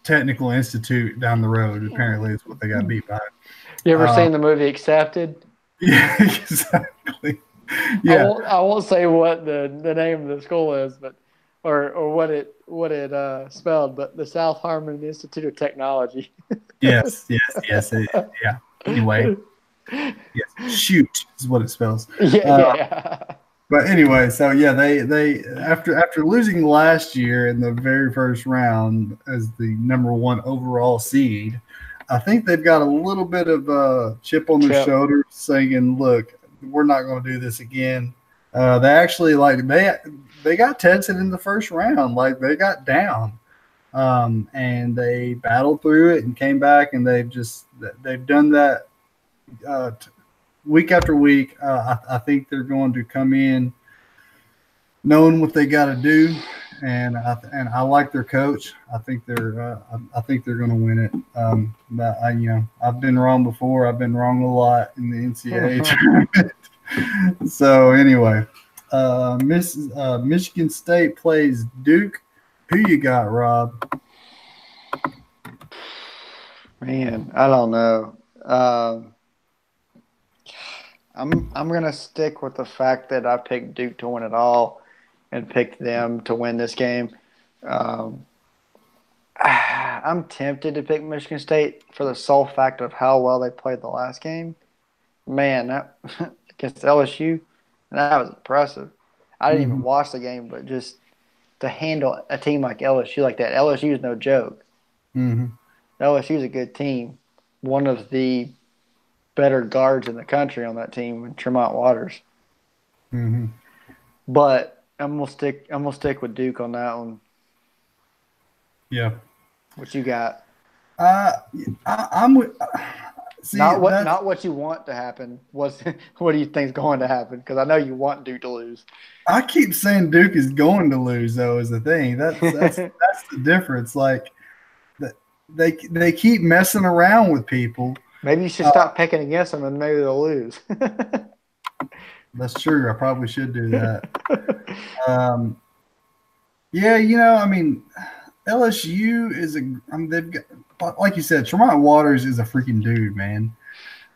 Technical Institute down the road. Apparently, is what they got beat by. You ever Uh, seen the movie Accepted? yeah, exactly. I Yeah, won't say what the name of the school is, but or what it spelled, but the South Harmon Institute of Technology. yeah. Anyway, yes, shoot is what it spells. Yeah, Uh, yeah. But anyway, so yeah, they after losing last year in the very first round as the number one overall seed, I think they've got a little bit of a chip on their Chip. shoulder, saying, "Look, we're not going to do this again." They actually they got tested in the first round, like they got down, and they battled through it and came back, and they've done that week after week. I think they're going to come in knowing what they got to do, and I like their coach. I think they're going to win it. But I've been wrong before. I've been wrong a lot in the NCAA tournament. So anyway, Michigan State plays Duke. Who you got, Rob? Man, I don't know. I'm gonna stick with the fact that I picked Duke to win it all, and picked them to win this game. Um, I'm tempted to pick Michigan State for the sole fact of how well they played the last game. Man, that against LSU, that was impressive. I didn't even Mm-hmm. watch the game, but just to handle a team like LSU like that, LSU is no joke. Mm-hmm. LSU is a good team. One of the better guards in the country on that team with Tremont Waters. Mm-hmm. But I'm gonna stick with Duke on that one. Yeah. What you got? Uh, I'm with. See, Not what you want to happen. What do you think's going to happen? Because I know you want Duke to lose. I keep saying Duke is going to lose, though, is the thing. That's the difference. Like they keep messing around with people. Maybe you should Uh, stop picking against them, and maybe they'll lose. that's true. I probably should do that. Um, yeah, I mean, LSU is a. I mean, they've got, like you said, Tremont Waters is a freaking dude, man.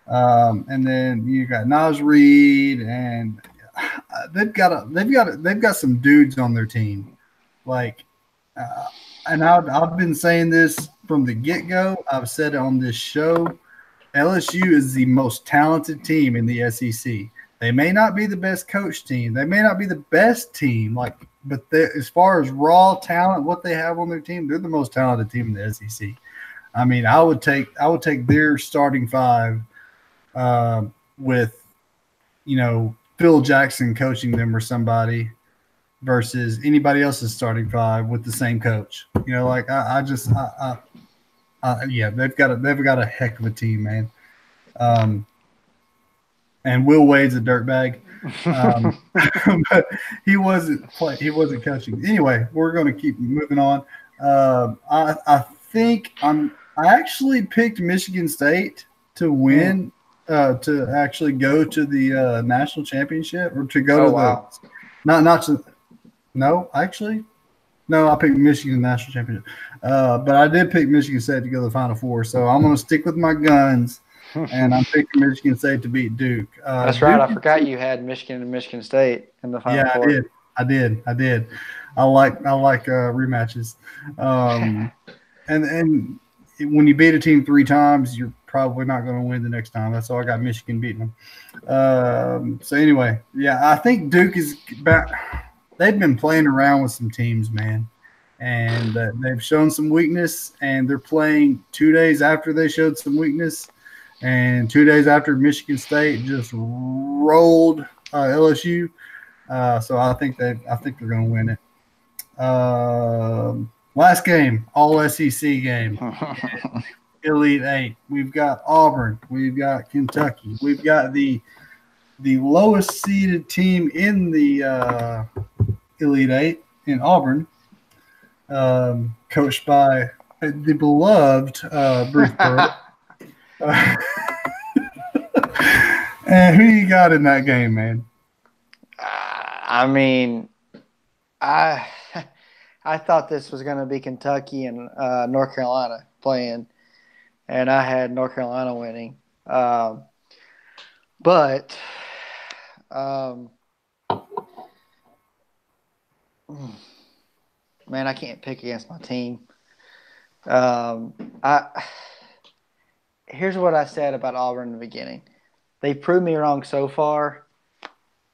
And then you got Naz Reid, and they've got some dudes on their team. Like, and I've been saying this from the get go. I've said it on this show. LSU is the most talented team in the SEC. They may not be the best coach team. They may not be the best team. But as far as raw talent, what they have on their team, they're the most talented team in the SEC. I mean, I would take their starting five with, Phil Jackson coaching them or somebody versus anybody else's starting five with the same coach. Yeah, they've got a heck of a team, man. And Will Wade's a dirtbag, but he wasn't coaching. Anyway, we're going to keep moving on. I actually picked Michigan State to win, to actually go to the national championship or to go to wow. not to. No, actually, no, I picked Michigan national championship. But I did pick Michigan State to go to the Final Four, so I'm going to stick with my guns, and I'm picking Michigan State to beat Duke. That's right. I forgot you had Michigan and Michigan State in the Final Four. Yeah, I did. I like rematches. And when you beat a team 3 times, you're probably not going to win the next time. That's all I got Michigan beating them. So anyway, yeah, I think Duke is back. They've been playing around with some teams, man, and they've shown some weakness, and they're playing 2 days after they showed some weakness, and 2 days after Michigan State just rolled LSU. So I think they're going to win it. Last game, all SEC game, Elite Eight. We've got Auburn, we've got Kentucky, we've got the lowest seeded team in the Elite Eight in Auburn, coached by the beloved Bruce Pearl. And who you got in that game, man? I mean, I thought this was going to be Kentucky and North Carolina playing, and I had North Carolina winning. But man, I can't pick against my team. Here's what I said about Auburn in the beginning. They proved me wrong so far,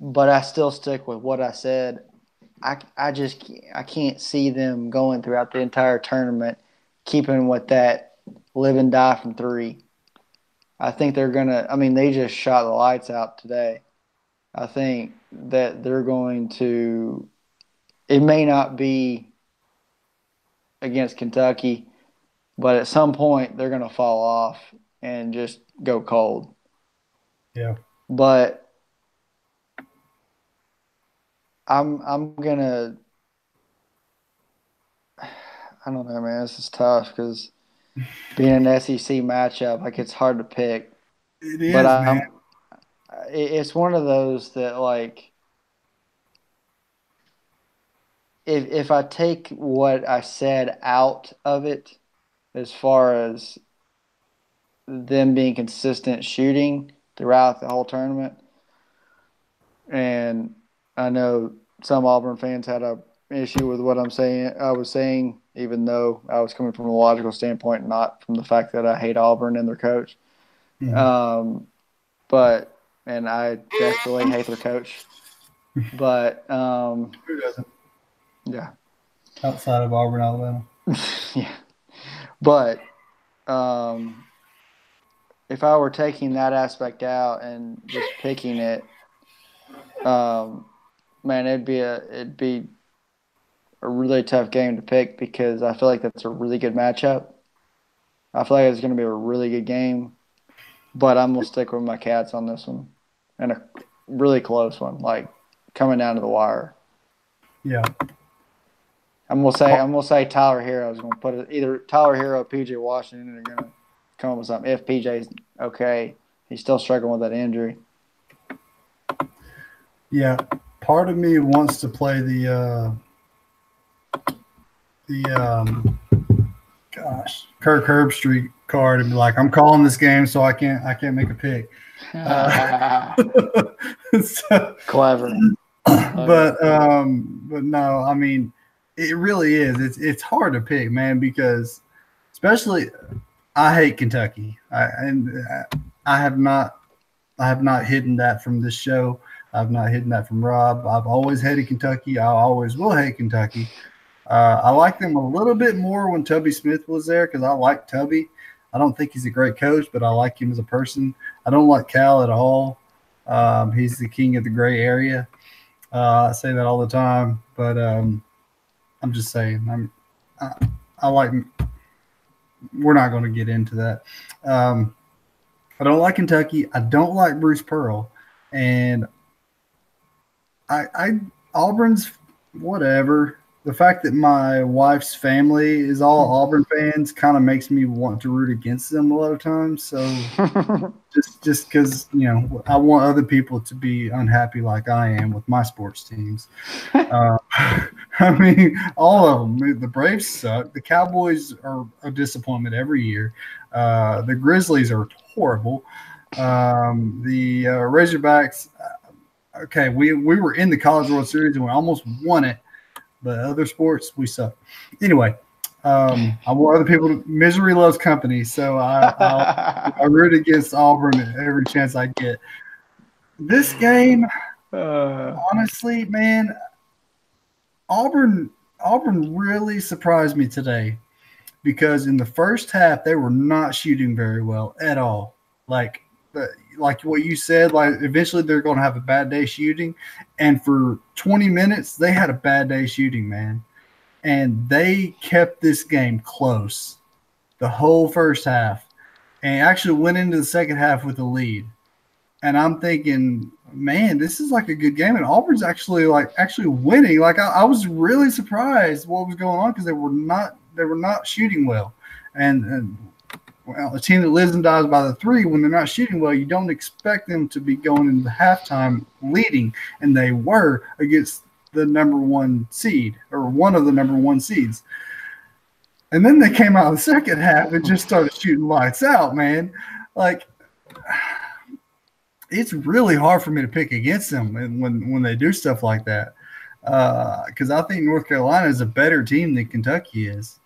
but I still stick with what I said. I can't see them going throughout the entire tournament, keeping with that live and die from 3. I think they're gonna. I mean, they just shot the lights out today. I think that they're going to. It may not be against Kentucky, but at some point they're going to fall off and just go cold. Yeah. But I'm gonna. I don't know, man. This is tough because being an SEC matchup, like it's hard to pick. It is, But man. it's one of those that like. If I take what I said out of it, as far as them being consistent shooting throughout the whole tournament, and I know some Auburn fans had a issue with what I was saying, even though I was coming from a logical standpoint, not from the fact that I hate Auburn and their coach. Mm-hmm. And I desperately hate their coach. But Who doesn't? yeah. Outside of Auburn, Alabama. Yeah. But if I were taking that aspect out and just picking it, man, it'd be a really tough game to pick because I feel like that's a really good matchup. I feel like it's going to be a really good game, but I'm gonna stick with my Cats on this one, and a really close one, like coming down to the wire. Yeah. I'm gonna say Tyler Hero is gonna put it either Tyler Hero or PJ Washington are gonna come up with something. If PJ's okay, he's still struggling with that injury. Yeah. Part of me wants to play Kirk Herbstreit card and be like, I'm calling this game, so I can't make a pick. So, Clever. but no, I mean, it really is. It's hard to pick, man, because especially I hate Kentucky. I have not hidden that from this show. I've not hidden that from Rob. I've always hated Kentucky. I always will hate Kentucky. I like them a little bit more when Tubby Smith was there because I like Tubby. I don't think he's a great coach, but I like him as a person. I don't like Cal at all. He's the king of the gray area. I say that all the time, but I'm just saying. I like. We're not going to get into that. I don't like Kentucky. I don't like Bruce Pearl, and I Auburn's whatever. The fact that my wife's family is all Auburn fans kind of makes me want to root against them a lot of times. So just because I want other people to be unhappy like I am with my sports teams. I mean, all of them. The Braves suck. The Cowboys are a disappointment every year. The Grizzlies are horrible. The Razorbacks. Okay, we were in the College World Series and we almost won it. But other sports, we suck. Anyway, I want other people to – misery loves company, so I root against Auburn every chance I get. This game, honestly, man, Auburn really surprised me today because in the first half, they were not shooting very well at all. Like what you said, like eventually they're going to have a bad day shooting. And for 20 minutes, they had a bad day shooting, man. And they kept this game close the whole first half and actually went into the second half with a lead. And I'm thinking, man, this is like a good game. And Auburn's actually winning. Like I was really surprised what was going on because they were not shooting well. And well, a team that lives and dies by the three, when they're not shooting well, you don't expect them to be going into halftime leading, and they were against the number one seed or one of the number one seeds. And then they came out of the second half and just started shooting lights out, man. Like, it's really hard for me to pick against them when they do stuff like that because I think North Carolina is a better team than Kentucky is.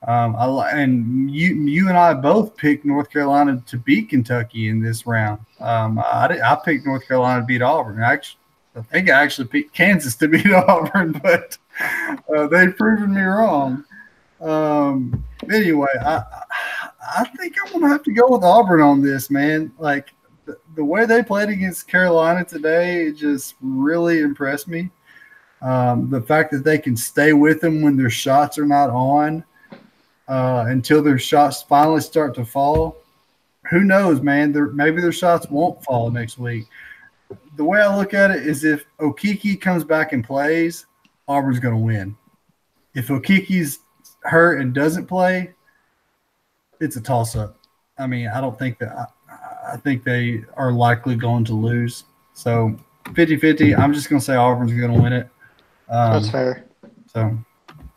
And you and I both picked North Carolina to beat Kentucky in this round. I picked North Carolina to beat Auburn. I think I actually picked Kansas to beat Auburn, but they've proven me wrong. Anyway, I think I'm going to have to go with Auburn on this, man. Like the way they played against Carolina today, it just really impressed me. The fact that they can stay with them when their shots are not on. Until their shots finally start to fall. Who knows, man? Maybe their shots won't fall next week. The way I look at it is if Okeke comes back and plays, Auburn's going to win. If Okeke's hurt and doesn't play, it's a toss-up. I mean, I don't think that – I think they are likely going to lose. So 50-50, I'm just going to say Auburn's going to win it. That's fair. So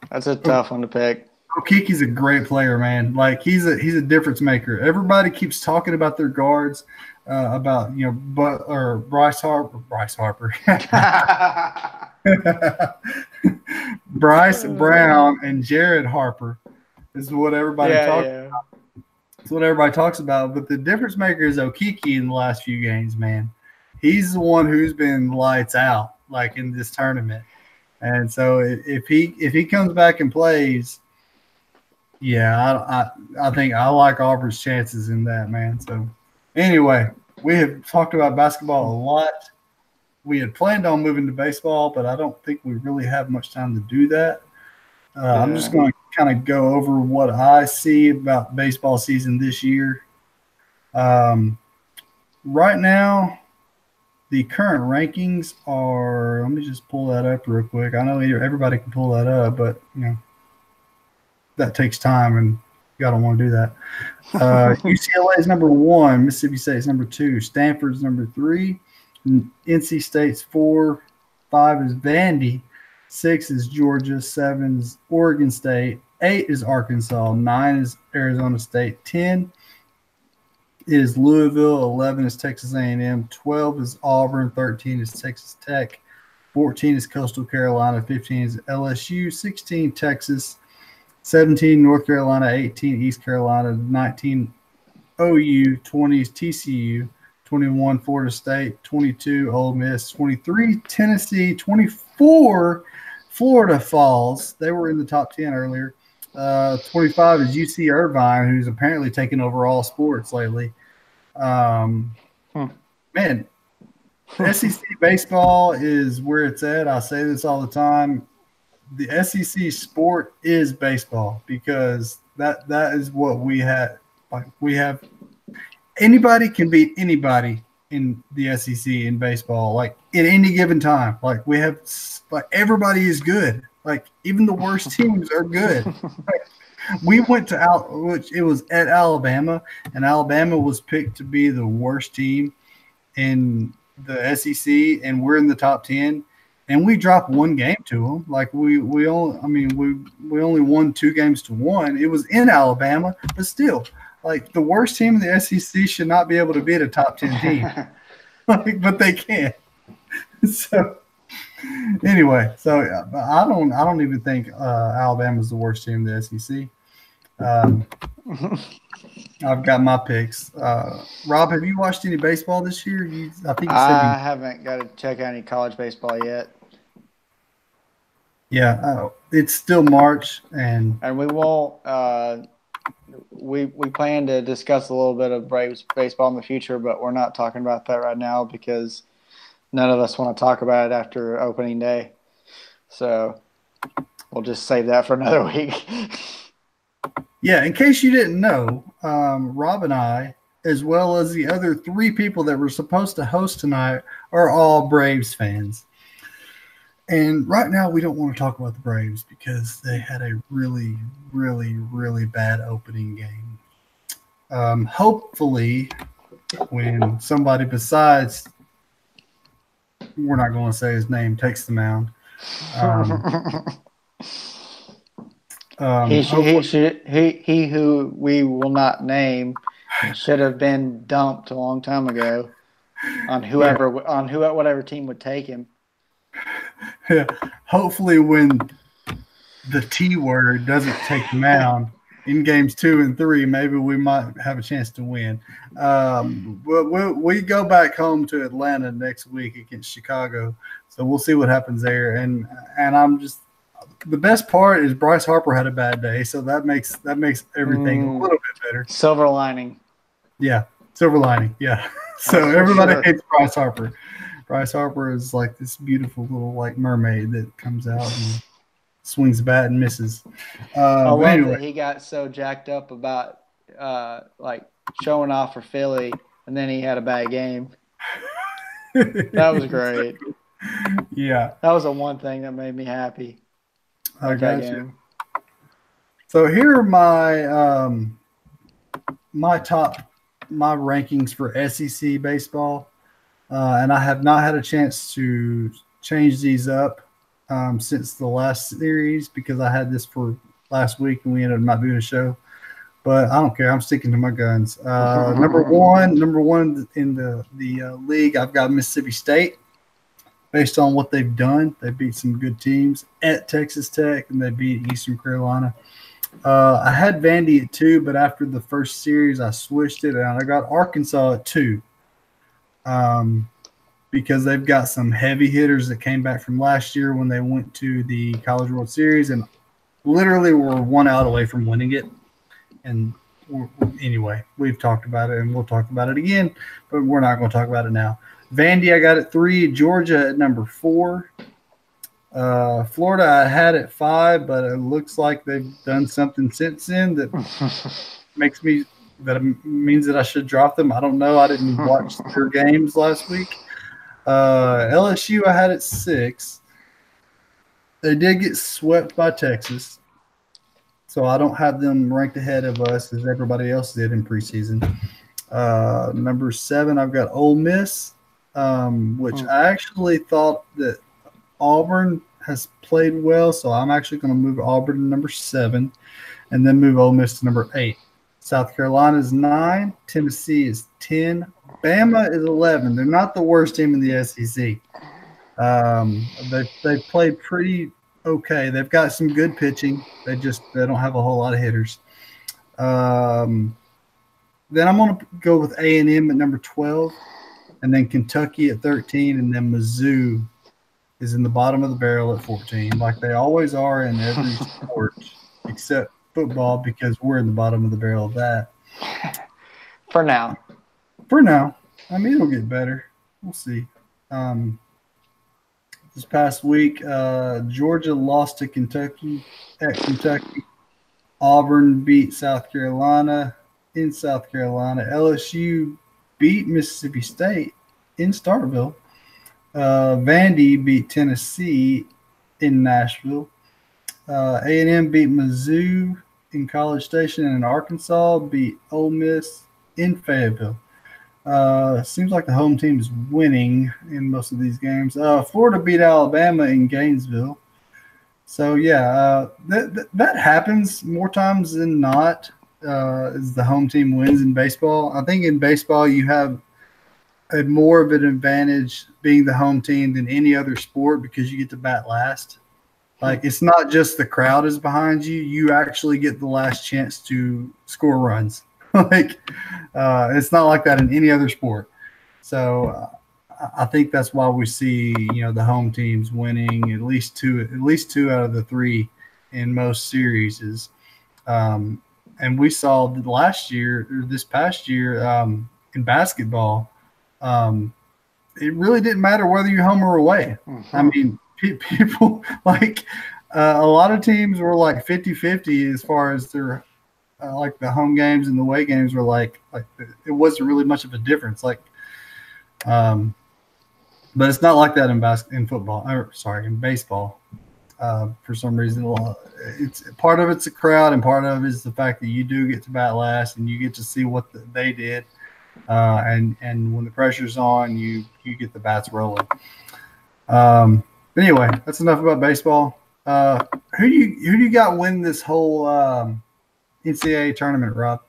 that's a tough one to pick. Okeke's a great player, man. Like he's a difference maker. Everybody keeps talking about their guards, about Bryce Harper, Bryce Brown, and Jared Harper is what everybody talks about. It's what everybody talks about. But the difference maker is Okeke in the last few games, man. He's the one who's been lights out, like in this tournament. And so if he comes back and plays. Yeah, I think I like Auburn's chances in that, man. So Anyway, we have talked about basketball a lot. We had planned on moving to baseball, but I don't think we really have much time to do that. I'm just going to kind of go over what I see about baseball season this year. Right now, the current rankings are. Let me just pull that up real quick. I know everybody can pull that up, but that takes time, and you don't want to do that. UCLA is number 1. Mississippi State is number 2. Stanford's number 3. NC State's 4. 5 is Vandy. 6 is Georgia. 7 is Oregon State. 8 is Arkansas. 9 is Arizona State. 10 is Louisville. 11 is Texas A&M. 12 is Auburn. 13 is Texas Tech. 14 is Coastal Carolina. 15 is LSU. 16 Texas. 17 North Carolina. 18 East Carolina. 19 OU. 20 is TCU. 21 Florida State. 22 Ole Miss. 23 Tennessee. 24 Florida Falls. They were in the top 10 earlier. 25 is UC Irvine, who's apparently taken over all sports lately. Man, SEC baseball is where it's at. I say this all the time. The SEC sport is baseball because that is what we have. Like we have anybody can beat anybody in the SEC in baseball. Like at any given time, like we have, like everybody is good. Like even the worst teams are good. Like, we went to which it was at Alabama, and Alabama was picked to be the worst team in the SEC, and we're in the top 10, and we dropped one game to them. Like we only won 2 games to 1. It was in Alabama, but still, like the worst team in the SEC should not be able to beat a top 10 team. Like, but they can. So anyway, so I don't even think Alabama's the worst team in the SEC. I've got my picks. Rob, have you watched any baseball this year? I haven't got to check out any college baseball yet. Yeah, it's still March, and we won't. We plan to discuss a little bit of Braves baseball in the future, but we're not talking about that right now because none of us want to talk about it after opening day. So we'll just save that for another week. Yeah, in case you didn't know, Rob and I, as well as the other 3 people that were supposed to host tonight, are all Braves fans. And right now we don't want to talk about the Braves because they had a really, really, really bad opening game. Hopefully, when somebody besides, we're not going to say his name, takes the mound. He who we will not name should have been dumped a long time ago on whatever team would take him. Yeah. Hopefully, when the T word doesn't take the mound in games 2 and 3, maybe we might have a chance to win. We go back home to Atlanta next week against Chicago, so we'll see what happens there. And I'm just. The best part is Bryce Harper had a bad day, so that makes everything a little bit better. Silver lining. Yeah, silver lining. Yeah. So everybody hates Bryce Harper. Bryce Harper is like this beautiful little like mermaid that comes out and swings the bat and misses. I love that he got so jacked up about like showing off for Philly, and then he had a bad game. That was great. Yeah, that was the one thing that made me happy. I got you. So here are my my rankings for SEC baseball, and I have not had a chance to change these up since the last series because I had this for last week and we ended up not doing a show. But I don't care. I'm sticking to my guns. Number one in the league, I've got Mississippi State. Based on what they've done, they beat some good teams at Texas Tech, and they beat Eastern Carolina. I had Vandy at 2, but after the first series, I switched it, and I got Arkansas at 2 because they've got some heavy hitters that came back from last year when they went to the College World Series and literally were 1 out away from winning it. And anyway, we've talked about it and we'll talk about it again, but we're not going to talk about it now. Vandy, I got at 3. Georgia at number 4. Florida, I had at 5, but it looks like they've done something since then that makes me that means that I should drop them. I don't know. I didn't watch their games last week. LSU, I had at 6. They did get swept by Texas, so I don't have them ranked ahead of us as everybody else did in preseason. Number 7, I've got Ole Miss, which I actually thought that Auburn has played well, so I'm actually going to move Auburn to number 7 and then move Ole Miss to number 8. South Carolina is 9. Tennessee is 10. Bama is 11. They're not the worst team in the SEC. They've played pretty okay. They've got some good pitching. They don't have a whole lot of hitters. Then I'm going to go with A&M at number 12, and then Kentucky at 13, and then Mizzou is in the bottom of the barrel at 14, like they always are in every sport except football, because we're in the bottom of the barrel of that. For now. I mean, it'll get better. We'll see. This past week, Georgia lost to Kentucky at Kentucky. Auburn beat South Carolina in South Carolina. LSU beat Mississippi State in Starkville. Vandy beat Tennessee in Nashville. A&M beat Mizzou in College Station, and Arkansas beat Ole Miss in Fayetteville. Seems like the home team is winning in most of these games. Florida beat Alabama in Gainesville. So, yeah, that happens more times than not, is the home team wins in baseball. I think in baseball you have more of an advantage being the home team than any other sport, because you get to bat last. Like, it's not just the crowd is behind you. You actually get the last chance to score runs. It's not like that in any other sport. So I think that's why we see, the home teams winning at least two out of the 3 in most series. And we saw this past year in basketball, it really didn't matter whether you're home or away. Mm-hmm. I mean, people a lot of teams were like 50-50 as far as their like the home games and the away games were like it wasn't really much of a difference. But it's not like that in football. In baseball. For some reason, it's part of it's a crowd, and part of it is the fact that you do get to bat last and you get to see what they did. And when the pressure's on, you get the bats rolling. But anyway, that's enough about baseball. Who do you got win this whole NCAA tournament, Rob?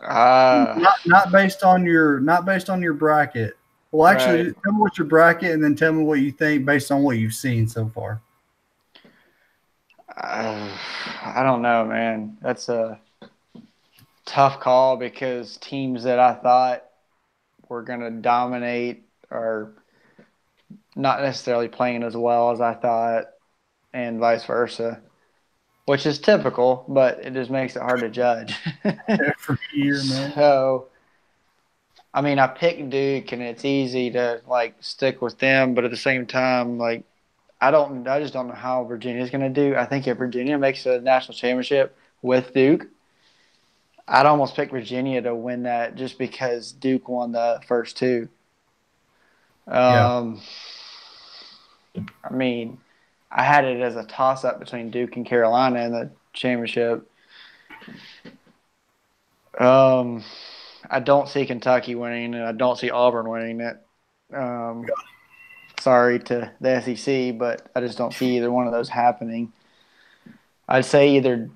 Not based on your bracket. Well, actually, right. Tell me what's your bracket, and then tell me what you think based on what you've seen so far. I don't know, man. That's a tough call, because teams that I thought were going to dominate are not necessarily playing as well as I thought, and vice versa, which is typical, but it just makes it hard to judge. Every year, man. So, I mean, I picked Duke, and it's easy to stick with them, but at the same time, I just don't know how Virginia's going to do. I think if Virginia makes a national championship with Duke, I'd almost pick Virginia to win that, just because Duke won the first 2. I mean, I had it as a toss-up between Duke and Carolina in the championship. I don't see Kentucky winning, and I don't see Auburn winning it. Sorry to the SEC, but I just don't see either one of those happening. I'd say either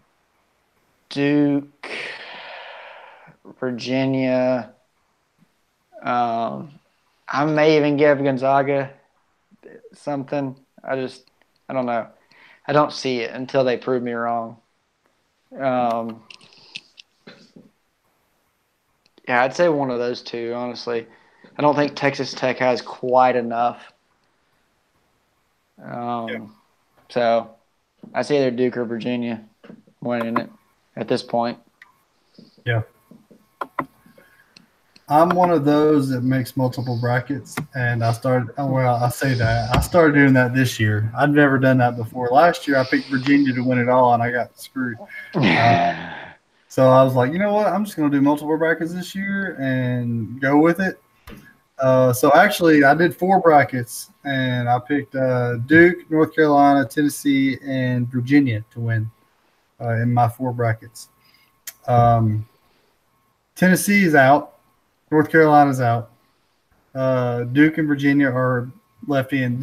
Duke, Virginia. I may even give Gonzaga something. I don't know. I don't see it until they prove me wrong. Yeah, I'd say one of those 2, honestly. I don't think Texas Tech has quite enough. So I say either Duke or Virginia. winning it at this point. Yeah. I'm one of those that makes multiple brackets, and I started. Well, I say that I started doing that this year. I'd never done that before. Last year, I picked Virginia to win it all, and I got screwed. So I was like, you know what? I'm just going to do multiple brackets this year and go with it. So actually, I did 4 brackets, and I picked Duke, North Carolina, Tennessee, and Virginia to win in my 4 brackets. Tennessee is out. North Carolina's out. Duke and Virginia are left in.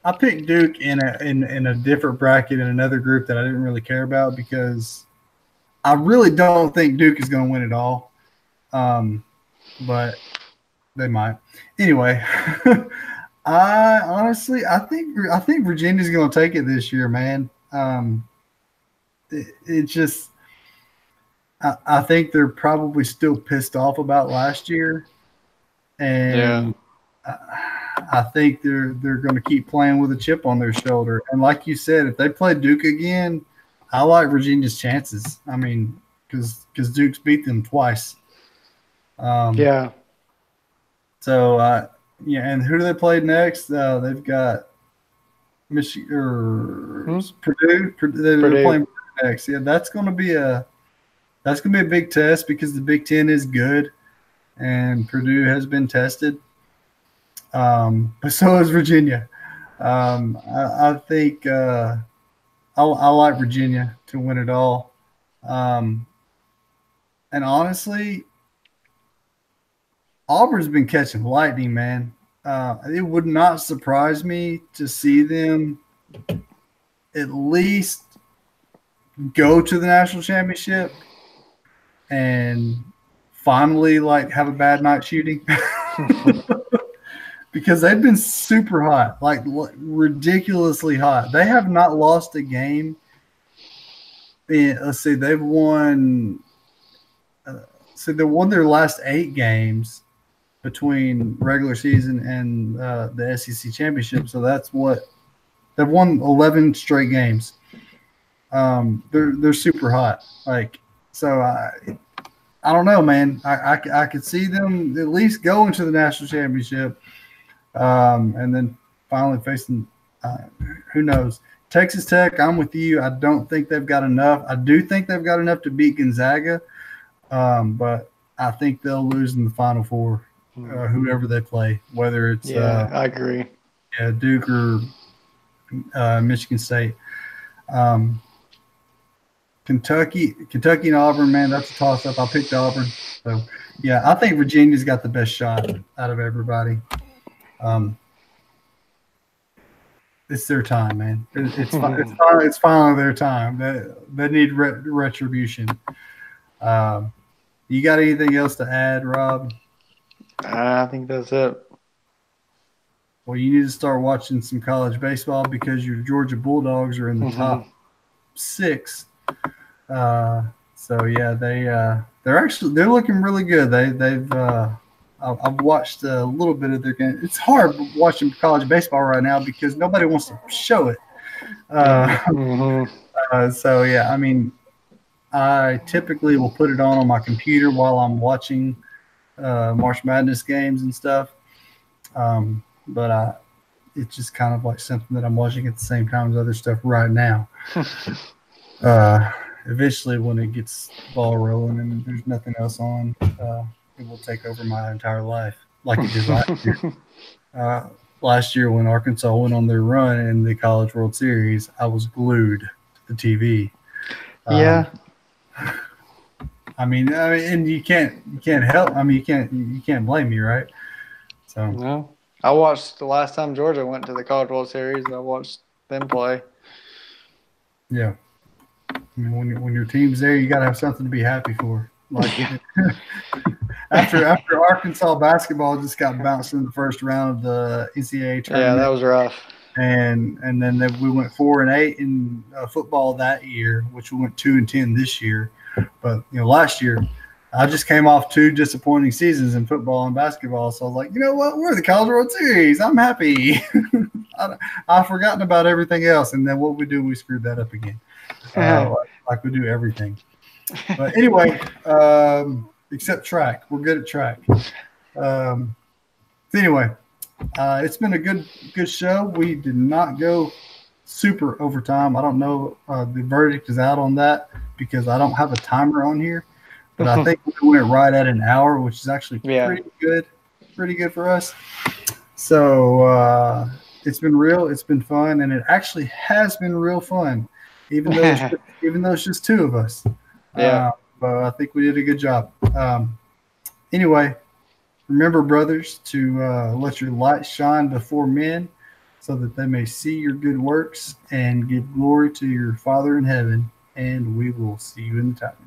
I picked Duke in a different bracket in another group that I didn't really care about because I really don't think Duke is going to win it all. But they might. Anyway, I think Virginia's going to take it this year, man. I think they're probably still pissed off about last year, and I think they're going to keep playing with a chip on their shoulder. And like you said, if they play Duke again, I like Virginia's chances. I mean, because Duke's beat them twice. Yeah. So and who do they play next? They've got Michigan or Purdue. They're playing Purdue next. Yeah, that's going to be a big test because the Big Ten is good, and Purdue has been tested. But so is Virginia. I think I like Virginia to win it all. And honestly, Auburn's been catching lightning, man. It would not surprise me to see them at least go to the national championship and finally have a bad night shooting. Because they've been super hot, like ridiculously hot. They have not lost a game. Let's see, they've won. They won their last 8 games between regular season and the SEC championship. So that's what they've won 11 straight games. They're super hot. I don't know, man. I could see them at least going to the national championship. And then finally facing, who knows? Texas Tech, I'm with you. I don't think they've got enough. I do think they've got enough to beat Gonzaga, but I think they'll lose in the Final Four, whoever they play, whether it's I agree. Yeah, Duke or Michigan State. Kentucky and Auburn, man, that's a toss-up. I picked Auburn. So, yeah, I think Virginia's got the best shot out of everybody. It's their time, man. It's finally their time. They need retribution. You got anything else to add, Rob? I think that's it. Well, you need to start watching some college baseball because your Georgia Bulldogs are in the top 6. So yeah, they're looking really good. I've watched a little bit of their game. It's hard watching college baseball right now because nobody wants to show it. So yeah, I mean, I typically will put it on my computer while I'm watching March Madness games and stuff. But it's just kind of like something that I'm watching at the same time as other stuff right now. Eventually, when it gets the ball rolling and there's nothing else on, it will take over my entire life, like it did last year. Last year, when Arkansas went on their run in the College World Series, I was glued to the TV. Yeah. I mean, and you can't help. I mean, you can't blame me, right? So no. I watched the last time Georgia went to the College World Series. I watched them play. Yeah. I mean, when your team's there, you got to have something to be happy for. Like after Arkansas basketball just got bounced in the first round of the NCAA tournament. Yeah, that was rough. And then we went 4-8 in football that year, which we went 2-10 this year. But last year, I just came off 2 disappointing seasons in football and basketball, so I was like, you know what, we're in the College World Series. I'm happy. I've forgotten about everything else, and then what we do, we screwed that up again. like we do everything. But anyway, except track. We're good at track. So anyway, it's been a good show. We did not go super overtime. I don't know. The verdict is out on that because I don't have a timer on here. But I think we went right at an hour, which is actually pretty good. Pretty good for us. So it's been real. It's been fun, and it actually has been real fun, even though it's just two of us. Yeah. But I think we did a good job. Anyway, remember, brothers, to let your light shine before men, so that they may see your good works and give glory to your Father in heaven. And we will see you in the tavern.